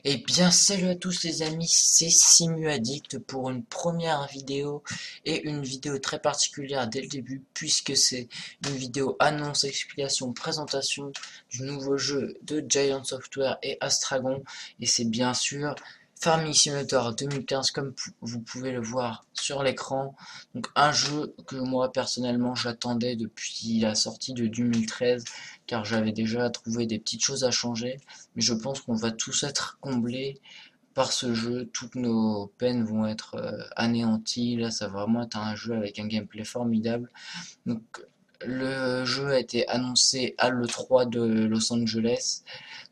Eh bien, salut à tous les amis, c'est SimuAddict pour une première vidéo et une vidéo très particulière dès le début puisque c'est une vidéo annonce, explication, présentation du nouveau jeu de Giant Software et Astragon et c'est bien sûr Farming Simulator 2015 comme vous pouvez le voir sur l'écran. Donc un jeu que moi personnellement j'attendais depuis la sortie de 2013 car j'avais déjà trouvé des petites choses à changer. Mais je pense qu'on va tous être comblés par ce jeu, toutes nos peines vont être anéanties. Là, ça va vraiment être un jeu avec un gameplay formidable. Donc, le jeu a été annoncé à l'E3 de Los Angeles.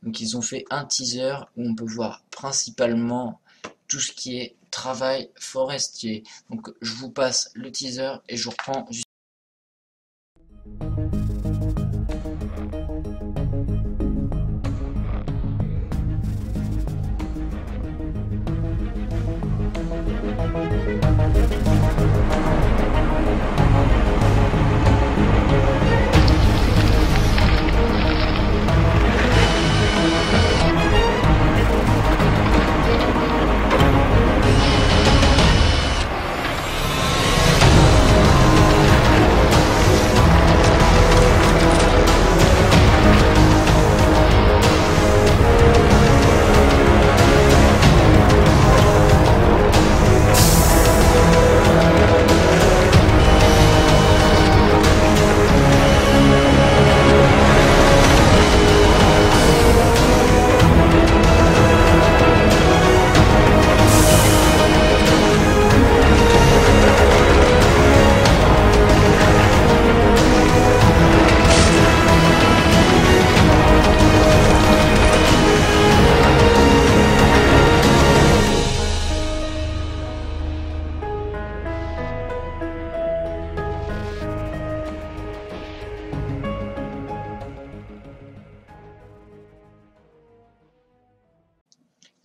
Donc, ils ont fait un teaser où on peut voir principalement tout ce qui est travail forestier. Donc, je vous passe le teaser et je reprends juste.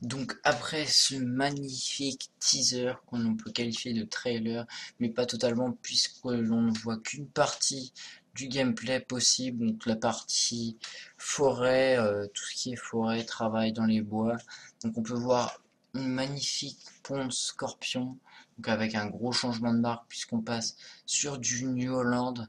Donc après ce magnifique teaser qu'on peut qualifier de trailer, mais pas totalement puisque l'on ne voit qu'une partie du gameplay possible, donc la partie forêt, tout ce qui est forêt, travail dans les bois. Donc on peut voir une magnifique ponte Scorpion, donc avec un gros changement de marque puisqu'on passe sur du New Holland.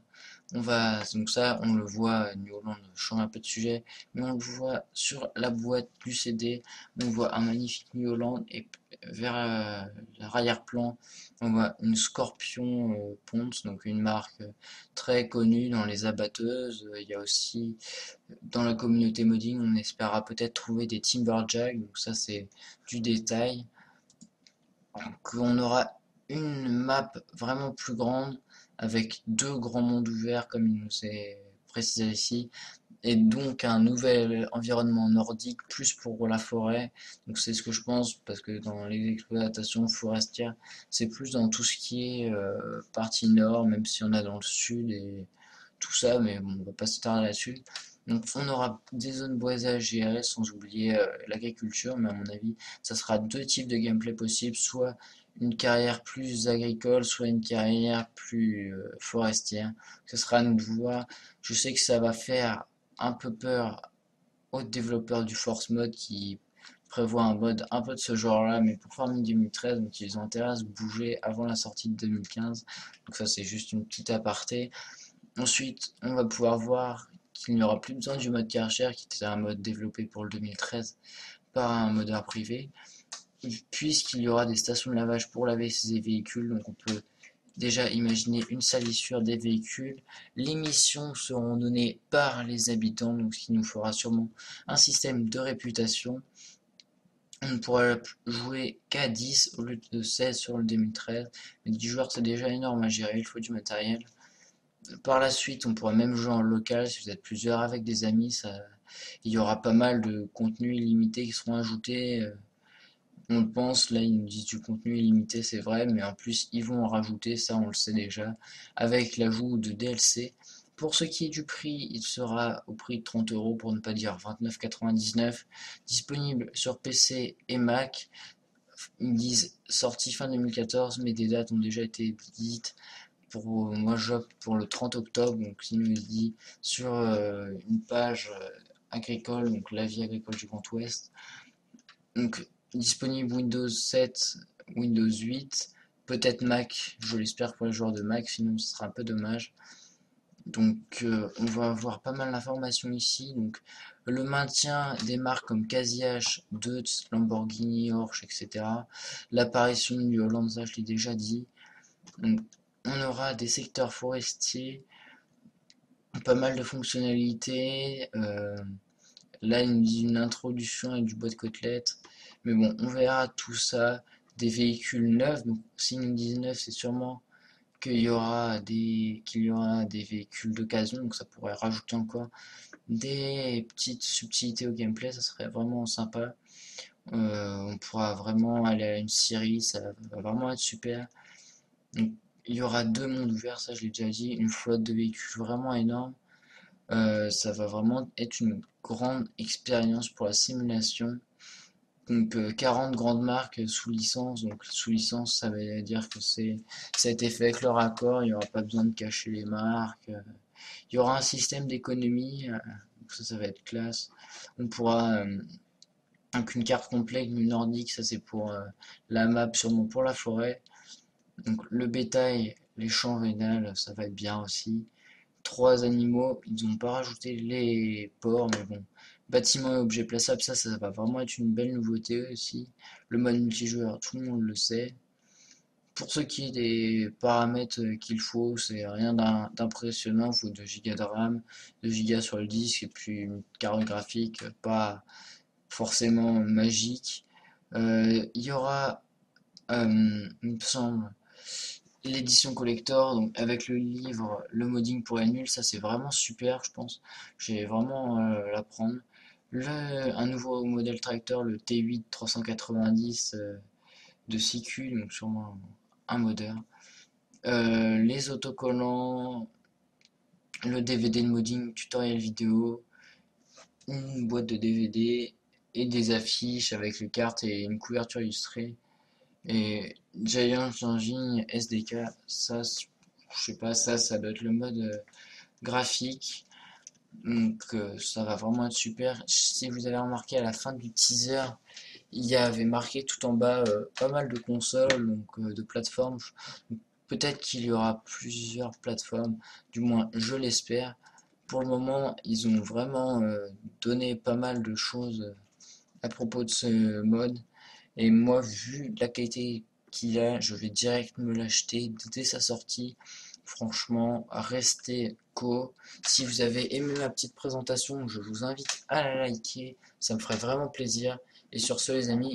Donc ça, on le voit, New Holland change un peu de sujet, mais on le voit sur la boîte du CD. On voit un magnifique New Holland et vers l'arrière-plan, on voit une Scorpion Ponce, donc une marque très connue dans les abatteuses. Il y a aussi dans la communauté modding, on espérera peut-être trouver des Timberjack, donc ça c'est du détail. Qu'on aura une map vraiment plus grande avec deux grands mondes ouverts comme il nous est précisé ici et donc un nouvel environnement nordique plus pour la forêt. Donc c'est ce que je pense parce que dans les exploitations forestières, c'est plus dans tout ce qui est partie nord, même si on a dans le sud et tout ça, mais bon, on va pas s'attarder là-dessus. Donc on aura des zones boisées à gérer sans oublier l'agriculture, mais à mon avis, ça sera deux types de gameplay possibles, soit une carrière plus agricole, soit une carrière plus forestière. Ce sera à nous de voir. Je sais que ça va faire un peu peur aux développeurs du Force Mode qui prévoient un mode un peu de ce genre-là, mais pour Farming 2013, donc ils ont intérêt à se bouger avant la sortie de 2015. Donc ça c'est juste une petite aparté. Ensuite, on va pouvoir voir qu'il n'y aura plus besoin du mode Karcher, qui était un mode développé pour le 2013 par un modeur privé, puisqu'il y aura des stations de lavage pour laver ces véhicules, donc on peut déjà imaginer une salissure des véhicules. Les missions seront données par les habitants, donc ce qui nous fera sûrement un système de réputation. On ne pourra jouer qu'à 10 au lieu de 16 sur le 2013, mais 10 joueurs c'est déjà énorme à gérer, il faut du matériel. Par la suite, on pourra même jouer en local si vous êtes plusieurs avec des amis. Il y aura pas mal de contenus illimités qui seront ajoutés. On le pense, là ils nous disent du contenu illimité, c'est vrai, mais en plus ils vont en rajouter, ça on le sait déjà, avec l'ajout de DLC. Pour ce qui est du prix, il sera au prix de 30 € pour ne pas dire 29,99, disponible sur PC et Mac. Ils disent sortie fin 2014, mais des dates ont déjà été dites. Moi j'opte pour le 30 octobre, donc il nous dit sur une page agricole, donc la vie agricole du Grand Ouest. Donc disponible Windows 7, Windows 8, peut-être Mac, je l'espère pour les joueurs de Mac, sinon ce sera un peu dommage. Donc on va avoir pas mal d'informations ici. Donc le maintien des marques comme Casillac, Deutz, Lamborghini, Porsche, etc. L'apparition du Hollanza, je l'ai déjà dit. Donc, on aura des secteurs forestiers, pas mal de fonctionnalités. Là, il nous dit une introduction et du bois de côtelette. Mais bon, on verra tout ça. Des véhicules neufs. Donc, s'ils nous disent neufs, c'est sûrement qu'il y aura des véhicules d'occasion. Donc, ça pourrait rajouter encore des petites subtilités au gameplay. Ça serait vraiment sympa. On pourra vraiment aller à une série. Ça va vraiment être super. Donc, il y aura 2 mondes ouverts, ça je l'ai déjà dit. Une flotte de véhicules vraiment énorme. Ça va vraiment être une grande expérience pour la simulation. Donc 40 grandes marques sous licence. Donc sous licence, ça veut dire que ça a été fait avec leur accord. Il n'y aura pas besoin de cacher les marques. Il y aura un système d'économie. Donc ça va être classe. On pourra donc une carte complète nordique. Ça c'est pour la map, sûrement pour la forêt. Donc le bétail, les champs rénales, ça va être bien aussi. 3 animaux, ils n'ont pas rajouté les porcs, mais bon. Bâtiments et objets plaçables, ça va vraiment être une belle nouveauté aussi. Le mode multijoueur, tout le monde le sait. Pour ce qui est des paramètres qu'il faut, c'est rien d'impressionnant. Il faut 2 Go de RAM, 2 Go sur le disque et puis une carte graphique pas forcément magique. Il y aura, il me semble, l'édition collector, donc avec le livre, le modding pour les nuls, ça c'est vraiment super, je pense. J'ai vraiment la prendre. Un nouveau modèle tracteur, le T8 390 de CQ, donc sûrement un modeur. Les autocollants, le DVD de modding, tutoriel vidéo, une boîte de DVD et des affiches avec les cartes et une couverture illustrée. Et Giant Engine SDK, ça, je sais pas, ça doit être le mode graphique. Donc ça va vraiment être super. Si vous avez remarqué à la fin du teaser, il y avait marqué tout en bas pas mal de consoles, donc de plateformes. Peut-être qu'il y aura plusieurs plateformes, du moins je l'espère. Pour le moment, ils ont vraiment donné pas mal de choses à propos de ce mode. Et moi, vu la qualité qu'il a, je vais direct me l'acheter dès sa sortie. Franchement, restez co. Si vous avez aimé ma petite présentation, je vous invite à la liker. Ça me ferait vraiment plaisir. Et sur ce, les amis,